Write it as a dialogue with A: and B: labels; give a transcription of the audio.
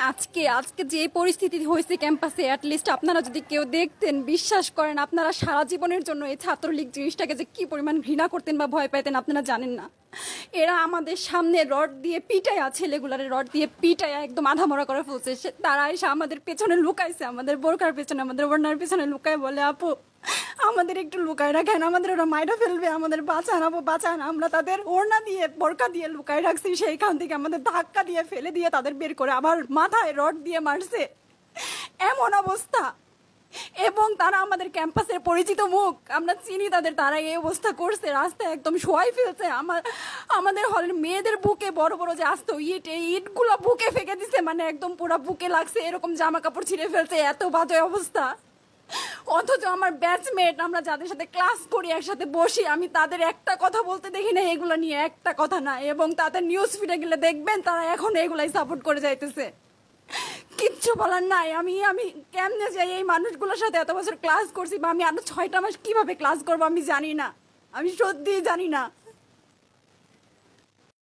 A: আজকে আজকে যে পরিস্থিতি হয়েছে ক্যাম্পাসে, অ্যাটলিস্ট আপনারা যদি কেউ দেখতেন, বিশ্বাস করেন আপনারা সারা জীবনের জন্য এই ছাত্রলীগ জিনিসটাকে যে কি পরিমাণ ঘৃণা করতেন বা ভয় পাইতেন আপনারা জানেন না। এরা আমাদের সামনে রড দিয়ে পিটায়া, ছেলেগুলারে রড দিয়ে পিটায়া একদম আধা মরা করে ফেলছে। তারা এসে আমাদের পেছনে লুকাইছে, আমাদের বোরকার পেছনে, আমাদের ওড়নার পেছনে লুকায় বলে, আপু আমাদের একটু লুকায় রাখেন, আমাদের ওরা মাইরা ফেলবে, আমাদের বাঁচান আপু বাঁচান। আমরা তাদের ওড়না দিয়ে বোরকা দিয়ে লুকায় রাখছি, সেইখান থেকে আমাদের ধাক্কা দিয়ে ফেলে দিয়ে তাদের বের করে আবার মাথায় রড দিয়ে মারছে, এমন অবস্থা। এবং তারা আমাদের ক্যাম্পাসের পরিচিত মুখ, আমরা চিনি তাদের, তারা এই অবস্থা করছে, রাস্তায় একদম শোয়াই ফেলছে। আমাদের হলের মেয়েদের বুকে বড় বড় যে আসতো ইট, এই ইটগুলো বুকে ফেঁকে দিছে, মানে একদম পুরো বুকে লাগছে, এরকম জামা কাপড় ছিঁড়ে ফেলছে, এত বাজে অবস্থা। অথচ আমার ব্যাচমেট, আমরা যাদের সাথে ক্লাস করি, একসাথে বসি, আমি তাদের একটা কথা বলতে দেখি না এগুলো নিয়ে, একটা কথা না। এবং তাদের নিউজ ফিডে গেলে দেখবেন তারা এখন এগুলাই সাপোর্ট করে যাইতেছে, কিচ্ছু বলার নাই। আমি আমি কেমনে যাই এই মানুষগুলোর সাথে, এত বছর ক্লাস করছি, বা আমি আরো 6টা মাস কিভাবে ক্লাস করবো আমি জানি না, আমি সত্যিই জানি না।